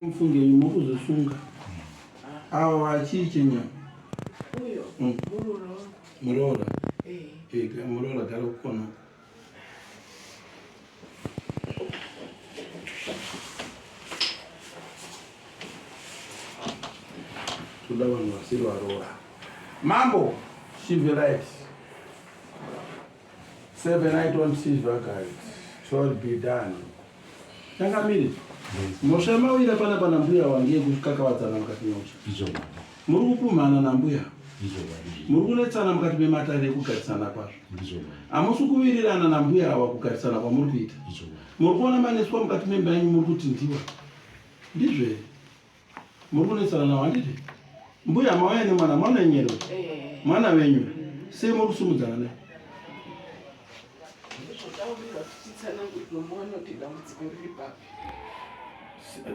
Mfunge mukuzosunga awo achichenya uyo mulora ka mulora galo kono tudawa nwasiro arora mambo civilite 7 I don't see vagari shall be done changamiri Moshema wira pana mbuya wangie kukakawadzana mukati meucha. Izoba. Muri kukumana na mbuya. Izoba. Muri kunetsana mukati mematare ekugarisana kwazvo. Izoba. Hamusi kuwirirana na mbuya awa kugarisana kwamuri kuita. Izoba. Muri kuona maneswa mukati memba yenyu muri kuti ndiwa. Ndizvo here. Muri kunetsana nawo handiti. Mbuya mauya nemwana mwanenyero. Mwana wenyu. Sei muri kusumudzana naye.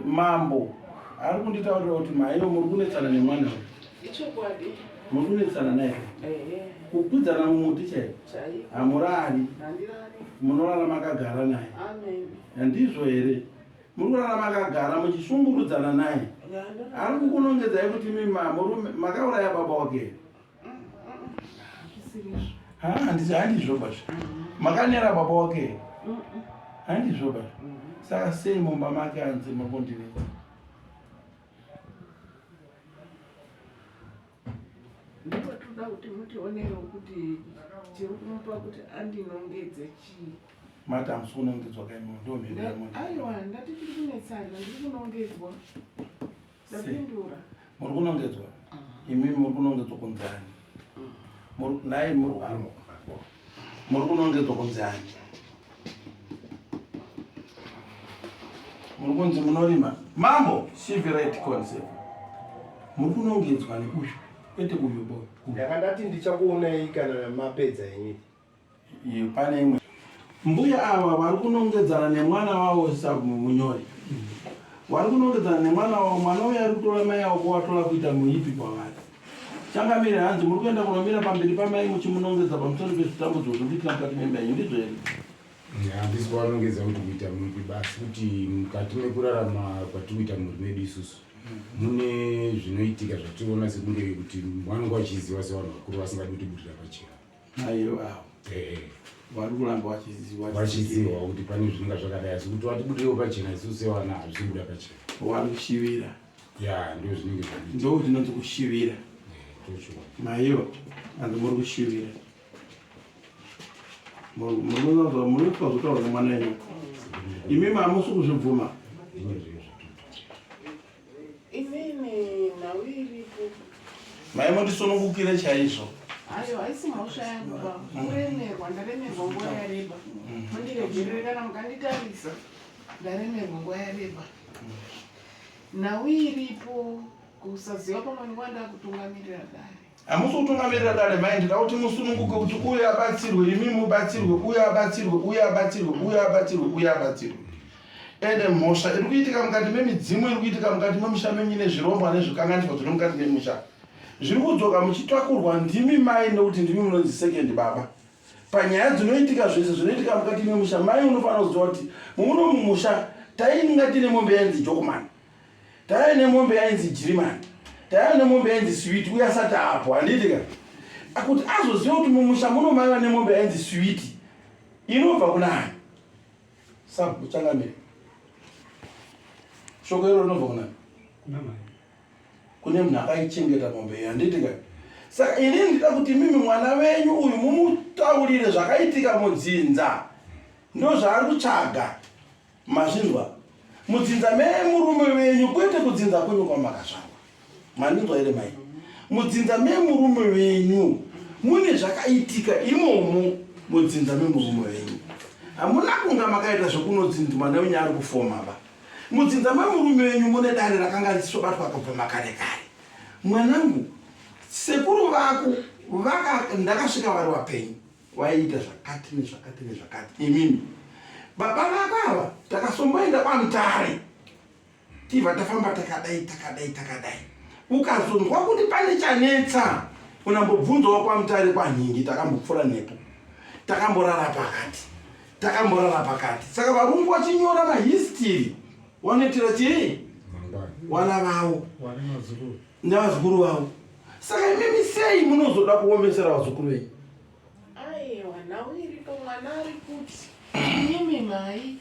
Mambo ari kunditaurira kuti maiwo muri kunetsana nemwana uyu. Ichokwadi. Muri kunetsana naye. Kukudzana mumuti chaiwo. Hamurari. Munorara makagara naye. Handizvo here. Muri kurara makagara muchishungurudzana naye. Ari kukunongedzai kuti makauraya baba wake. Handizvo basi. Makanera baba wake. Handizvo basi. Saka sei mumba make anzi makondiredza. Ndipo toda kuti mutionewo kuti chiri kumupa kuti andinongedze chii. Mati hamusi kunongedzwa kaimo ndomhindira munhu. Aiwa ndati tiri kunetsana ndiri kunongedzwa. Ndapindura. Muri kunongedzwa? Imi muri kunongedzwa kunzani? Naye muri kunongedzwa kunzani? Muri kunzi munorima mambo civilite concept. Muri kunongedzwa neuyu kwete uyu boy. Ndakandati ndichakuonai kana mapedza yenyu. Iyo pane imwe. Mbuya ava vari kunongedzana nemwana wavo samunyori. Vari kunongedzana nemwana wavo, mwana uya ari kutora mai avo kuvatora kuita muipi kwavari. Changamire hanzi muri kuenda kunomira pamberi pamai muchimunongedza pamusoro pezvitambudzo zvinoitika mukati memba yenyu, ndizvo here? Handisi kuvanongedza kuti kuita muipi basi kuti mukati mekurarama kwatikuita mhuri medu isusu mune zvinoitika zvatinoona sekunge kuti vanenge vachiziva sevanhu vakuru vasingadi kuti budira pachena. Aiyo avo. Vari kuramba vachiziva kuti pane zvinenge zvakadai asi kuti vatibudirewo pachena isusu sevana hazvisi kuda pachena. Vari kushivira. Ya ndio zvinenge zvaiita. Ndo tinonzi kushivira. Tocho. Maiyo hanzi muri kushivira. Muri kuzotaura nemwana wenyu. Imimi hamusi kuzvibvuma. Inini nawiripo. Maimondisunungukire chaizvo. Ayo haisi mhosva yangu ba. Kuremerwa ndaremerwa nguva yareba. Mundiregerere kana mukanditarisa. Ndaremerwa nguva yareba. Nawiripo kusaziva pamwe ndikwanda kutungamirira dare. Hamusi kutungamirira dare mai ndida kuti musununguke kuti uye abatsirwe, imi mubatsirwe, uye abatsirwe, uye abatsirwe, uye abatsirwe, uye abatsirwe. Ende mhosva iri kuitika mukati memidzimu, iri kuitika mukati memusha menyu nezvirongwa nezvikanganiswa zviri mukati memusha. Zviri kudzoka muchitakurwa ndimi mai nekuti ndimi munonzi second baba. Panyaya dzinoitika zvese zvinoitika mukati memusha, mai unofanira kuziva kuti muno mumusha tainga tine mombe yainzi Jokomani. Taine mombe yainzi Jirimani. Taine mombe yainzi Sweet, uye asati apo handitika. Akuti azoziva kuti mumusha muno maiva nemombe yainzi Sweet. Inobva kunani? Sabu changamire. Shoko iro rinobva kunani? Kune munhu akaichengeta mombe iyi handitika. Saka ini ndida kuti mimi mwana wenyu uyu mumutaurire zvakaitika mudzinza. Ndo zvaari kutsvaga. Mazvinzwa? Mudzinza memurume wenyu kwete kudzinza kwenyu kwamakazvarwa. Mandinzwa here mai? Mudzinza memurume wenyu mune zvakaitika imomo mudzinza memurume wenyu. Hamuna kunga makaita zvokunodzinza mwana wenyu ari kufoma ba. Mudzinza memurume wenyu mune dare rakanga richibatwa kubva makare kare. Mwanangu, sekuru vako ndakasvika vari wapenyu. Waiita zvakati nezvakati nezvakati. Imimi baba vako ava takasomboenda kwaMutare. Tibva tafamba takadai. Ukazonzwa kuti pane chanetsa, unambobvunzawo kwaMutare kwaNhingi takambopfuura nepo. Takamborara pakati. Saka varungu vachinyora mahistory wanoitira chii? wana vavo nevazukuru vavo. Saka imimi sei munozoda kuomesera vazukuru venyu? Aiwa, nhawiriko mwana ari kuti imimi mai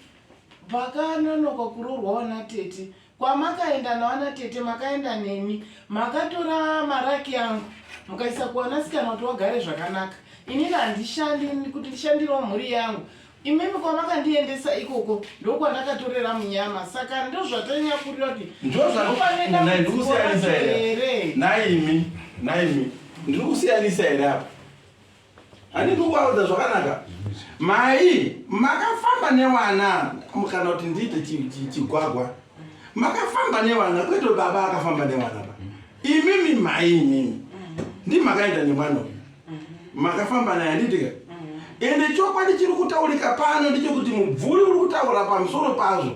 vakanonoka kuroorwawo natete. Kwamakaenda nawana tete makaenda neni. Makatora maraki yangu mukaisa kuwanasikana kuti wagare zvakanaka. Inini handishandi kuti ndishandirewo mhuri yangu. Imimi kwamakandiendesa ikoko ndokwandakatorera munyama. Saka ndozvatanyanya kurira kuti ndikusiyanisa here. Naimi ndikusiyanisa here apa. Ani ndikuvaudza zvakanaka. Mai makafamba newana kana kuti ndiite chigwagwa. Makafamba newana kwete baba akafamba newana pa. Imimi mai imimi ndimakaenda nemwana uyu. Makafamba naye nditike. Ende chokwadi chiri kutaurika pano ndechekuti mubvuri uri kutaura pamusoro pazvo.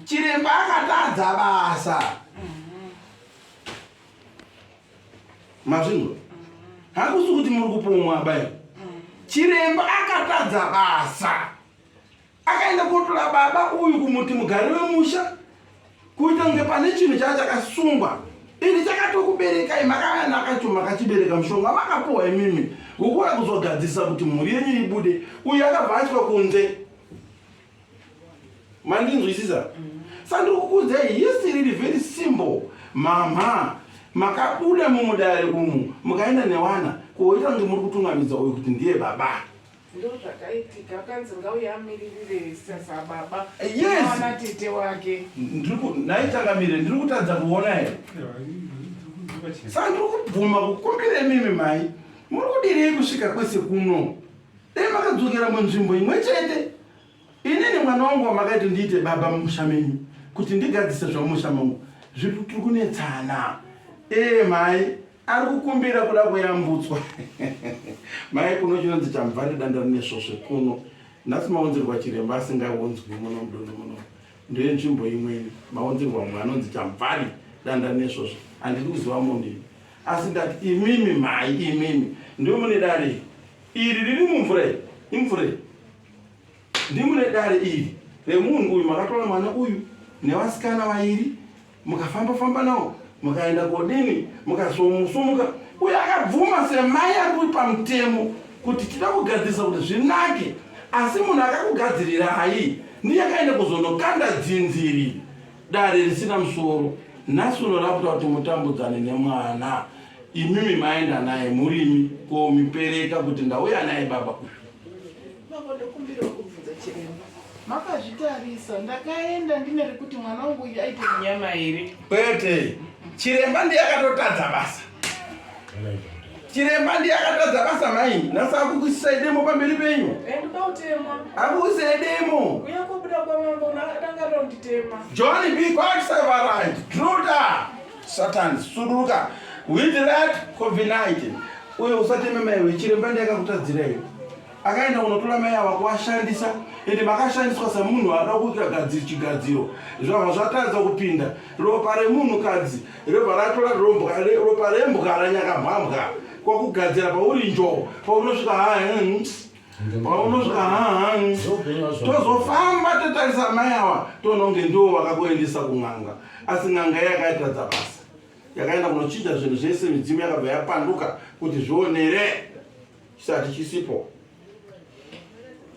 Chiremba akatadza basa. Mazvingo. Hakusi kuti muri kupomwa baya. Chiremba akatadza basa. Akaenda kotora baba uyu kumuti mugari wemusha. Kuita kunge pane chinhu chakasungwa. Ini chakatokuberekai makavana akachuma kachibereka mushonga makapuwa imimi. Ukuya kuzogadzisa kuti mhuri yenyu ibude. Uyu akabva kunze. Mandinzwisisa? Sandiri kukuudzai, yes, really very simple. Mama, makabuda mumudare umu, mukaenda newana, koita kunge muri kutungamidza uyu kuti ndiye baba. Ndo zvakaitika kanzi ngauyamirire sasa baba. Yes. Mwana tete wake. Naitangamire ndiri kutadza kuona here. Saka ndiri kubvuma kukumbire mimi mai. Muri kudirei kusvika kwese kuno? Dai makadzokera munzvimbo imwe chete. Inini mwana wangu wamakaiti ndiite baba mumusha menyu kuti ndigadzise zvamumusha mangu zviri kunetsana. Mai ari kukumbira kuda kuyambutswa. Mai kuno chinonzi chamvhari danda rine svosve kuno. Nhasi maonzerwa chiremba asingaonzwi muno mudondo muno. Ndoye nzvimbo imweni maonzerwa mumwe anonzi chamvhari danda rine svosve. Handidi kuziva mondini. Asi ndati imimi mai imimi ndio mune dare iri riri mumvura imvura. Ndimune dare iri remunhu uyu makatora mwana uyu nevasikana vairi mukafamba nawo mukaenda kodini mukazomusumuka. Uyu akabvuma semai ari kuri pamutemo kuti tida kugadzirisa kuti zvinake. Asi munhu akakugadzirira hai ndiye akaenda kuzonokanda dzinziri dare risina musoro. Nhasi unorapwa kuti mutambudzane nemwana. Imimi maenda naye murimi komupereka kuti ndauya naye baba uyu. Baba ndokumbira kubvunza chiremba. Makazvitarisa ndakaenda ndinere kuti mwana wangu uyu aite munyama here. Kwete. Chiremba ndiye akatotadza basa. Chiremba ndiye akatadza basa mai. Nhasi akukuisai demo pamberi penyu. Ndikautemwa. Akukuisai demo. Uyakobuda kwamambo nakatanga ronditema. John B. God Severant. Druda. Satan. Suruka. With that COVID-19. Uyo usateme mai wechiremba ndiye akakutadzirai. Akaenda kunotora mai ava kuashandisa. Ende makashandiswa semunhu ada kuita chigadziro. Zvabva zvatadza kupinda. Ropa remunhu kadzi. Ropa ratora ropa rembwa ranyakamhambwa. Kwakugadzira pauri njoo. Paunosvika tozofamba totarisa mai ava tononge ndo vakakuendesa kun'anga. Asi n'anga yakaitadza basa. Yakaenda kunochinja zvinhu zvese midzimu yakabva yapanduka kuti zvionere chisati chisipo.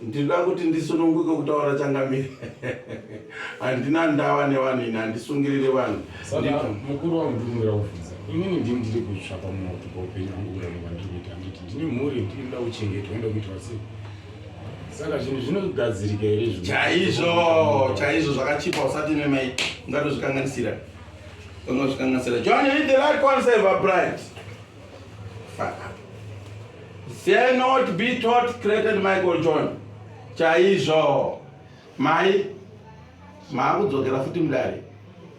Ndinoda kuti ndisununguke kutaura changamire. Handina ndava nevanhu ini handisungirire vanhu. Saka mukuru wangu ndikumbira kubvunza. Inini ndiri kutsvaka mauto paupenyu hwangu urano hwandiri kuita nditi ndine mhuri ndinoda kuchengeta ndoda kuitwa sei. Saka zvinhu zvinogadzirika here zvino. Chaizvo zvakachipa usati memai ungatozvikanganisira. John, you need the right conserve bright. Fuck up. Say not be taught created Michael John. Chaizvo. Mai maakudzokera futi mudare.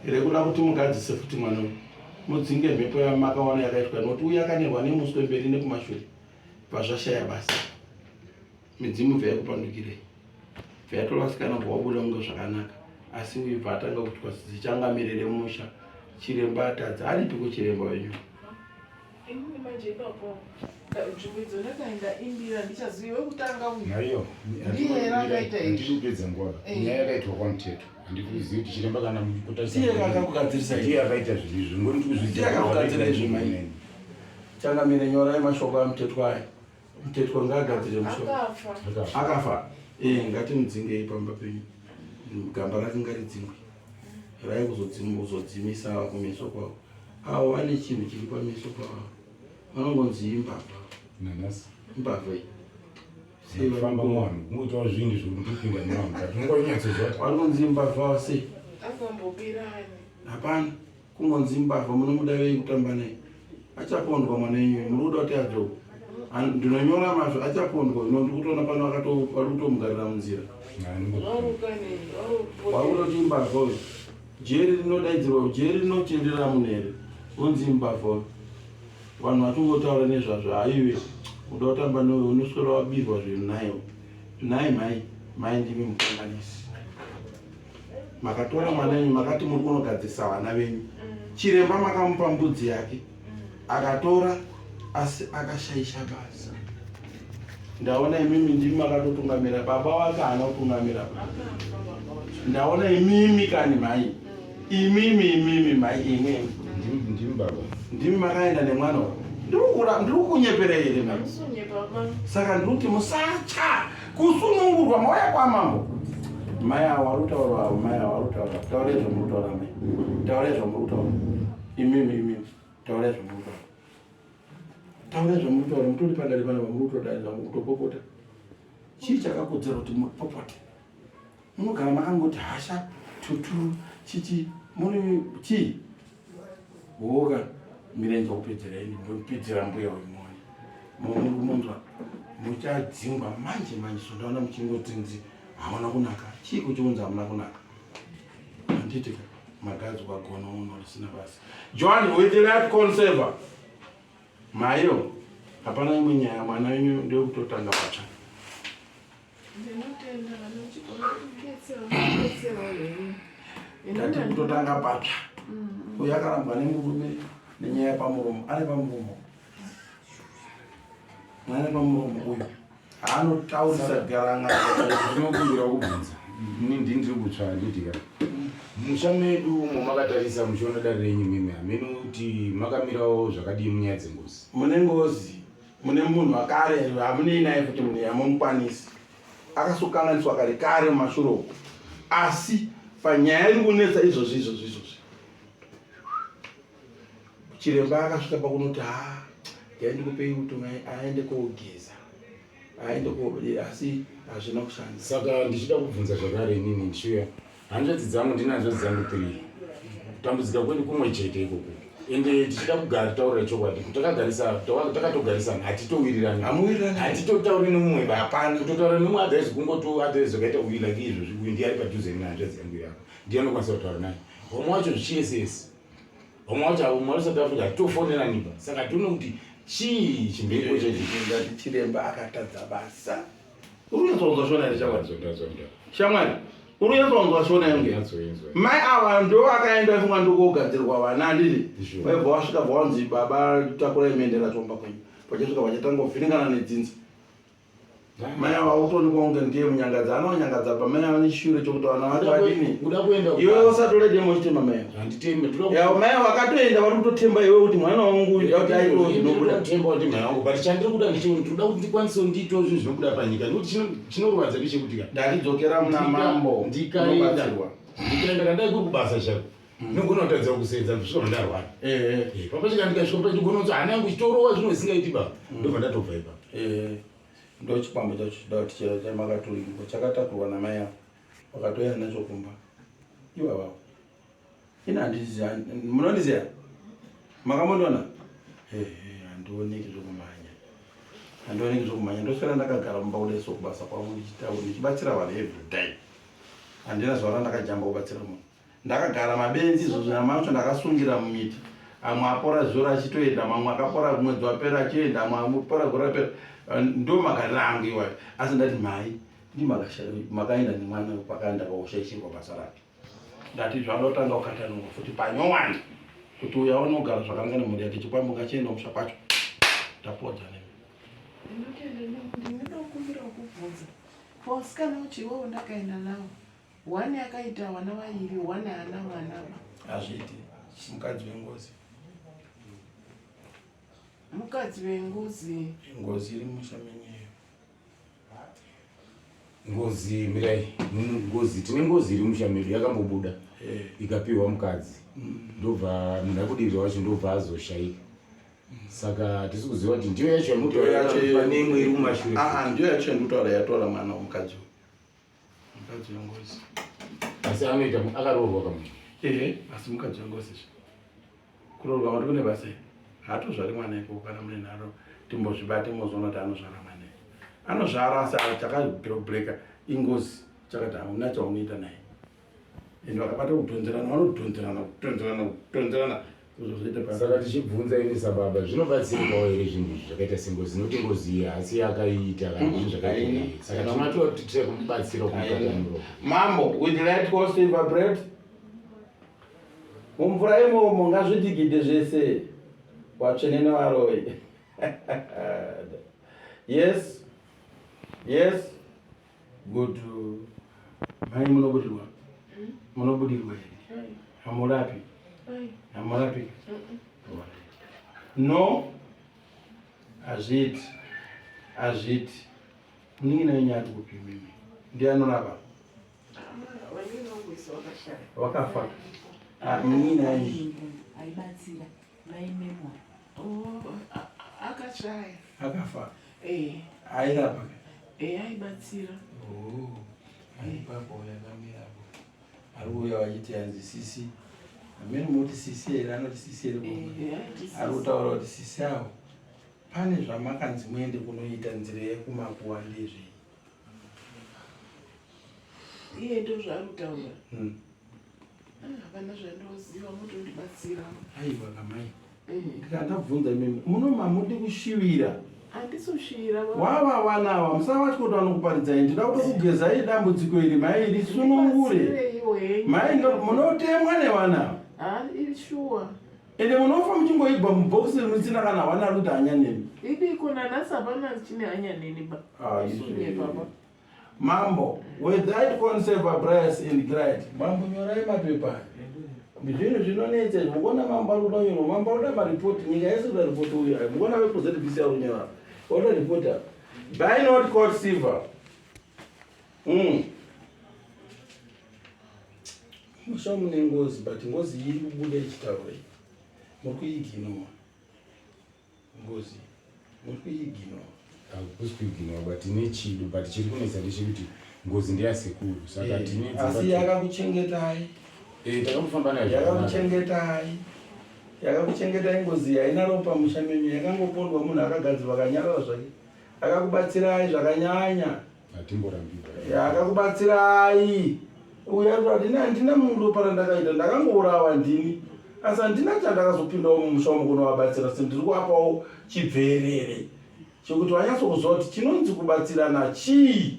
Rekuda kuti mugadzise futi mwana. Mudzinge mhepo yamakaona yakaitwa nokuti uya akanirwa nemuswe mberi nekumashure. Zvashaya basa. Midzimu bva yakupandukirei. Bva yatorasikana kuwabuda kunge zvakanaka. Asi uyu paatanga kutwa zichangamirire musha. Chiremba atadza. Aripiko chiremba wenyu? Inini manje ipapo. nzvimbo idzo ndakaenda India ndichaziva wekutanga uyu naiyo ndiye rakaita izvi ndikupedza nguva nyaya yakaitwa kwaMuteto handikuzivi kuti chiremba kana ndiye akakugadzirisa ndiye akaita zvinhu ngoni ndiye akakugadzira izvi mai changamire nyorai mashoko aMuteto aya Muteto ngaagadzire mushoko akafa ngatimudzingei pamba penyu gamba rake ngaridzingwe rai kuzodzimisa kumeso kwavo avo vane chinhu chiri pameso kwavo vanongonzi imbavha nanasi imbavha famba muvanhu kungoitawo zvinhu zvokundipinda nevanhu ungonyatsozvati vanonzi imbavha sei akambobirani hapana kungonzi imbavha munomuda vei kutamba naye achapondwa mwana wenyu muri kuda kuti adzoka ndinonyora mazvo achapondwa ndikutoona pano vari kutomugarira munzira wakuda kuti imbavha uyu jeri rinodaidzirwa jeri rinochenderera munhu here unzi imbavha uyu vanhu vatungotaura nezvazvo haiwe uda kutamba newe unoswera wabirwa zvinhu nayo nai mai ndimi mukanganisi makatora mwana wenyu makati muri kunogadzirisa vana venyu chiremba makamupa mbudzi yake akatora asi akashaisha basa ndaona imimi ndimi makatotungamira baba wake haana kutungamira ndaona imimi kani mai imimi mai imwe ndimi baba ndimi makaenda nemwana ndiri kunyepera here mai saka ndiri kuti musatya kusunungurwa mauya kwamambo mai avo warutaura avo mai avo warutaura taurai zvamurutaura mai taurai zvamurutaura imimi taurai zvamurutaura taurai zvamurutaura mutori pandari pana vamurutodaiza mukutopopota chii chakakodzera kuti mupopote munogara makangoti hasha tutu chichi muri chii woka mirenje kupedzeraini ndopedzera mbuya wemoni munzwa muchadzingwa manje sondaona muchingotinzi hauna kunaka chii kuchiunza hamuna kunaka handiti magadzi kwagona uno risina basa John waitilati conserva maiyo hapana imwe nyaya mwana wenyu ndio kutotanga pacha ndati kutotanga pacha uyu akarambwa nemurume nenyaya yepamuromo ane pamuromo uyu haanotaurisa garanga zvinokumbira kubvunza ini ndiri kutsva handitika musha medu momakatarisa muchiona dare renyu mimi hamene kuti makamirawo zvakadii munyaya dzengozi mune ngozi mune munhu akare hamunei naye kuti munhu yamumukwanisi akasukanganiswa kare kare mumashuro asi panyaya iri kunetsa izvozvi chiremba akasvika pakunoti ndikupei kuti aende koogeza aende asi hazvina kushanda saka ndichida kubvunza zvakare inini ndishuya hanzvadzi dzangu ndine hanzvadzi dzangu 3 kutambudzika kwedu kumwe chete ikoko ende tichida kugara taura chokwadi takatogarisana hatitowirirani hatitotauri nomumwe hapana kutotaura nomumwe adhaisi kungoto adhaisi zvakaita uyi like izvozvi uyu ndiye ari padhuze nehanzvadzi yangu yako ndiye anokwanisa kutaura naye vamwe wacho zvichiesesi vamwe wacho South Africa hatitofonera nipa saka toona kuti chii chimbeko chengati chiremba akatadza basa uri kutsonzwa shona here shamwari uri kutsonzwa shona yangu mai ava ndo akaenda funga ndokogadzirwa vana handiti waibva wasvika bva wanzi baba takura imendera tomba kwenyu pachasvika pachatanga kuvhiringana nedzinza mai ava utoonekwa kunge ndiye munyangadza anaonyangadza pamai ava neshure chokuti vana vati vadini iwe usatore demo chitema mai mai vakatoenda vari kutotemba iwe kuti mwana wangu kuti aitoo zvinobuda but chandiri kuda nditoda kuti ndikwanisewo ndiitoo zvinhu zvinobuda panyika nokuti chinorwadza ndechekuti ndatidzokera muna mambo ndikaenda kandai kuri kubasa chako nogona kutadza kusedza kusvika ndarwara papachika ndikasvika padigona kuti hana yangu chitorowa zvino isingaiti baba ndobva ndatobva ipapo ndo chikwambo chacho chida kuti chero chamakatoimbo chakatakurwa namai avo vakatoenda nacho kumba ivavavo ina handiziva munondiziva makamondiona handioneki zvokumhanya ndoswera ndakagara mumba kudeso kubasa kwangu ndichibatsira vanhu everyday handina zuva randakajamba kubatsira munhu ndakagara mabenzi izvo zvinamacho ndakasungira mumiti amwe apora zuro achitoenda mamwe akapora mwedzi wapera achienda amwe apora gore rapera ndo magariro angu iwayo asi ndati mai makaenda nemwana pakaenda kaushaishirwa basa rake ndati zvanotanga ukatanurwa futi panyowani kuti uya unogara zvakanaka nemhuri yake chikwambo ngachienda musha kwacho tapodza nemi ndinoda kukumbira kubvunza pausikana uchiwewo ndakaenda navo 1 akaita vana vaviri 1 haana mwana hazviiti mukadzi wengozi mukadzi wengozi ngozi iri mushamenyeyo ngozi mirai ngozi tine ngozi iri musha medu yakambobuda ikapiwa mukadzi ndobva munhu akudirira wacho ndobva azoshaika saka tisi kuziva kuti ndiyo yacho pane imwe iri mumashure ndiyo yacho yandikutaura yatora mwana womukadzi wengozi asi anoita akaroorwa kamunhu asi mukadzi wengozi kuroorwa mati kune basa haatozvari mwana iko kana mune nharo timbozvibate mozoona kuti anozvara mwana anozvara asi chakabreaka ingozi chakati hamuna chaunoita naye ende vakabata kutonzerana vanotonzerana saka tichibvunza ini sababa zvinobatsirikawo here zvinhu zvakaita sengozi nokuti ngozi iyi hasi yakaita kanzvinhu zvakaita saka tinotiwa kuti tiri kumubatsira kumukataniro mambo with light cost silver bread mumvura imomo ngazvidigidhe zvese watsvenene varoi yes good mai munobudirwa here hamurapi no hazviti muningina yenyati kupi mimi ndianorapa wakafa muningina yenyi aibatsira vaimemwa akashaya akafa Eh, airapa aibatsira aipapo yakamirapo ari uya wachiti hanzi sisi amene muti sisi here anoti sisi here ari kutaura kuti sisi avo pane zvamakanzi muende kunoita nzira yekumakuwa ndezvei iye ndo zvaari kutaura hapana zvandoziva mutondibatsira aiwa kamai ndikandabvunza imimi munomamudi kushivira handisoshira wava wanawa musavati kuti vanokuparidzai ndida kuda kugezai dambudziko iri mai iri sunungure mai munotemwa nevana iri shuwa ende munofa muchingoibva mubhokisi rimusina kana wana kuti hanyaneni idiko nanasi hapana chine hanyaneni ba papa mambo with that conserve a brass and grade mambo nyorai mapepa zvinhu zvinonetsa mukuona mambo ari kunonyorwa mambo ari kuda maripoti nyika yese kuda ripoti uya mukuona vekuzbc ari kunyora oda ripota buy not court silver musha mune ngozi but ngozi iri kubuda ichitaura muri kuiginowa ngozi muri kuiginowa hakusi kuiginowa but nechido but chiri kunetsa ndechekuti ngozi ndeyasekuru saka asi yakakuchengetai takambofamba nayo yakakuchengetai ngozi haina ropa musha menyu yakangopondwa munhu akagadzirwa akanyarara zvake akakubatsirai zvakanyanya hatimborambirwa akakubatsirai uya kuti handina munhu ropa randakaita ndakangourawa ndini asi handina chandakazopindawo mumusha umu kunovabatsira sendiri kuvapawo chibverere chekuti vanyatsokuziva kuti chinonzi kubatsirana chii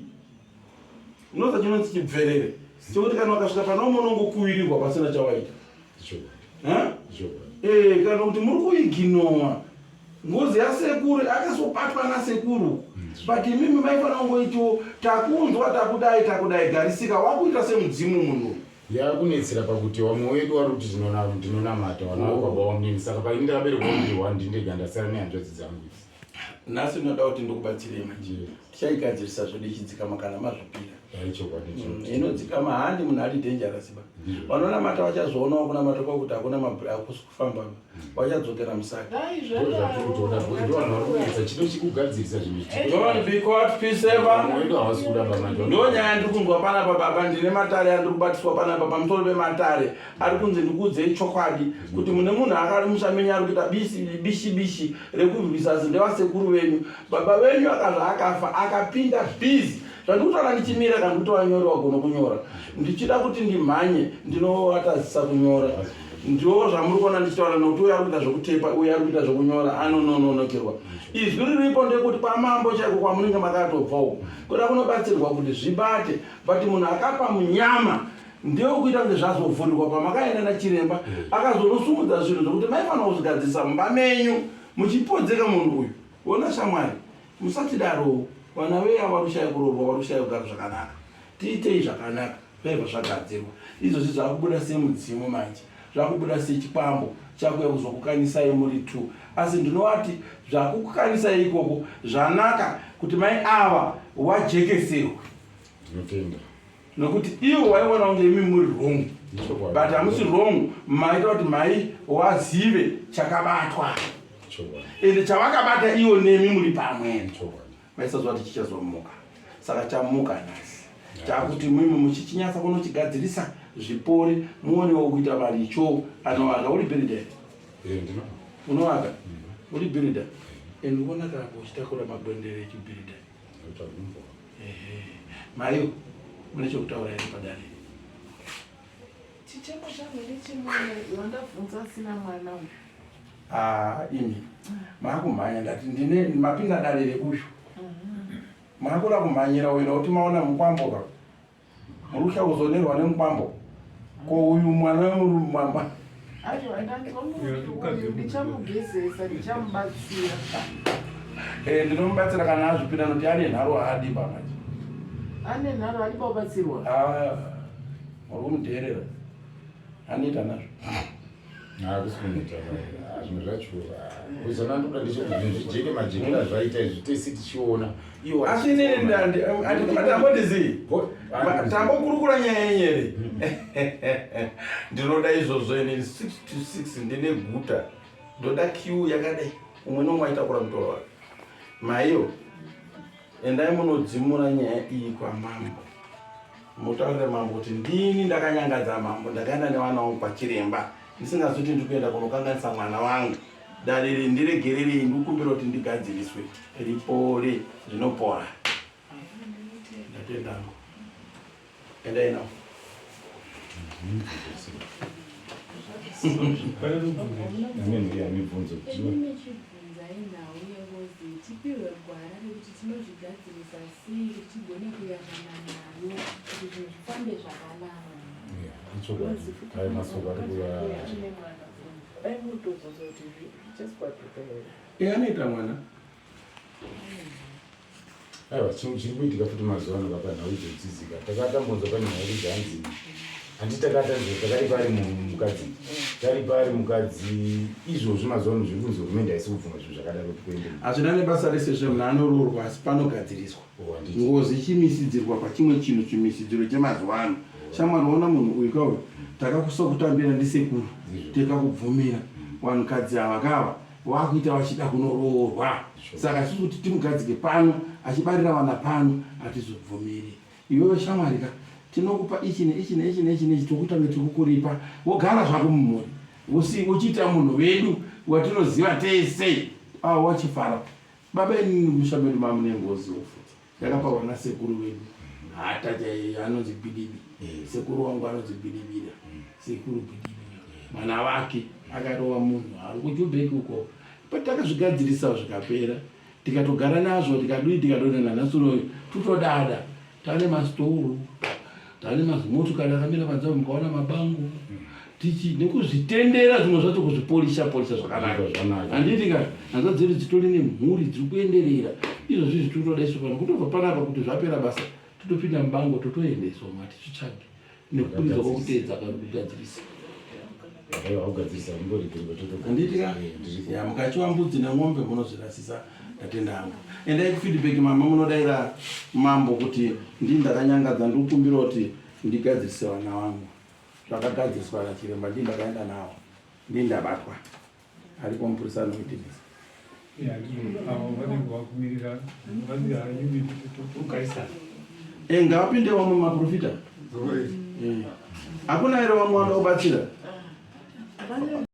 unoza chinonzi chibverere chekuti kana wakasvika panao munongokuwirirwa pasina chawaita kana kuti muri kuiginowa ngozi yasekuru akazobatwa nasekuru but imimi maifanira kungoitiwo takunzwa takudai garisika wakuita semudzimu munhu yakunetsera pakuti wamwe wedu wari kuti ndinonamata wana wakwaba wamunini saka paini ndakaberekwa ndirwa ndindega ndasara nehanzvadzi dzangu nhasi ndinoda kuti ndikubatsirei manje tichaigadzirisa zvodechidzikama kana mazvipira inodzikama handi munhu ari dangerous ba vanonamata vachazoonawo kunamata kwakuti hakuna hakusi kufamba vachadzokera musaka chino chikugadzirisa ndonyaya ndiri kunzwa panapa baba ndine matare andiri kubatiswa panapa pamusoro pematare ari kunzi ndikuudzei chokwadi kuti mune munhu akari mushamenyi ari kuita bishi rekubvisa zindevasekuru venyu baba venyu akazva akafa akapinda bhizi zvandikutaura ndichimira kana kuti wanyori wagona kunyora ndichida kuti ndimhanye ndinovatadzisa kunyora ndo zvamuri kuona ndichitaura nokuti uyo ari kuita zvekutepa uyo ari kuita zvekunyora anonononokerwa izwi riripo ndekuti pamambo chaiko kwamunenge makatobvawo kuda kunobatsirwa kuti zvibate but munhu akapa munyama ndewekuita kunge zvazovhurikwa pamakaenda nachiremba akazonosumudza zvinhu zvokuti maifanira kuzvigadzirisa mumba menyu muchipodzeka munhu uyu ona shamwari musatidaro vana veya varushaya kuroorwa varushaya kugara zvakanaka tiitei zvakanaka zvaibva zvagadzirwa izvozvi zvakubuda semudzimu manje zvakubuda sechikwambo chakuya kuzokukanisai muri 2 asi ndinovati zvakukukanisai ikoko zvanaka kuti mai ava wajekeserwe ndinotenda nokuti iwo waiona kunge imi muri wrong but hamusi wrong maita kuti mai wazive chakabatwa ende chavakabata iwo nemi muri pamweni maisazvati chichazomuka saka chamuka nhasi chakuti mimi muchichinyatsa kunochigadzirisa zvipori muonewo kuita mari icho anovaka uri builder unovaka uri builder ende uona kana uchitakura magwendere echibuilder maiyo mune chekutaura iri padare chichemo changu ndechimwana wandabvunza sina mwana uyu imi maakumhanya ndati ndine mapinda dare rekuyo maakuda kumhanyira uyu nokuti maona mukwambo ka murusha kuzonerwa nemukwambo ko uyu mwana wemurumama aiwa ndandiuyu ndichamugezesa ndichamubatsira ndinomubatsira kana azvipinda nokuti ane nharo haadiba manje ane nharo adiba kubatsirwa uri kumudherera anoita nazvo hakusikuneta zvinhu zvacho kuzana ndoda ndizvijeke majekera zvaita izvi tese tichiona asi inini ndambondizii tambokurukura nyaya yenyere ndinoda izvozvo inini 6 to 6 ndine guta ndoda q yakadai umwe nomwe aitakura mutoro wake maiyo endai munodzimura nyaya iyi kwamambo mutaurire mambo kuti ndini ndakanyangadza mambo ndakaenda nevana vangu kwachiremba ndisingazoti ndikuenda kunokanganisa mwana wangu dariri ndiregererei ndikumbira kuti ndigadziriswe ripore zvinopora ndatendangu endai navo mibvunzo tipiwe gwara rekuti tinozvigadzirisa sei tigone kuyamana nayo kuti zvinhu zvifambe zvakanaka ai masoko ari kuya anoita mwana aiwa chinhu chiri kuitika futi mazuva ano kapanhau idzodzizika takatambonzwa pane nyaya kuti hanzi handi takatanzwa takari pari mukadzi tari pari mukadzi izvozvi mazuva ano zviri kunzi hurumende haisi kubvuma zvinhu zvakadaro kuti kuende hazvina nebasa rese zvemunhu anoroorwa asi panogadziriswa ngozi chimisidzirwa pachimwe chinhu chimisidziro chemazuva ano shamwari ona munhu uyu kauyu takakusokutambira ndisekuru tekakubvumira vanhukadzi ava kava vakuita vachida kunoroorwa saka sisi kuti timugadzike pano achibarira vana pano hatizobvumiri iwewe shamwarika tinokupa ichi neichi neichi neichi neichi tokutange tikukuripa wogara zvako mumhuri uchiita munhu wedu watinoziva tese wachifara baba inini musha medu mamune ngoziwo futi yakapa vana sekuru wedu hata anonzi bidibi sekuru wangu anonzi bidibida sekuru bidibida mwana wake akarova munhu ari kuJubeki uko patakazvigadzirisa zvikapera tikatogara nazvo tikadii tikadonana nasuro tutodada tane masitoro tane mazimotokari akamira panzvimbo mukaona mabango tichi nekuzvitendera zvimwe zvacho kuzvipolisha zvakanaka handiti ka hanza dzedu dzitori nemhuri dziri kuenderera izvozvi zvitotoda isu pano kutobva panapa kuti zvapera basa totopinda mubango totoendeswa mati titsvage nekukurizwa kwokutedza kugadzirisa handiti ka mukachiwa mbudzi nemwombe munozvirasisa ndatenda hangu endai kufeedback mama munodaira mambo kuti ndii ndakanyangadza ndikukumbira kuti ndigadzirise vana vangu zvakagadziriswa nachiremba ndii ndakaenda navo ndii ndabatwa aripo mupurisa anoitimisa ngavapindewo mumaprofita hakuna ere vamwe vanobatsira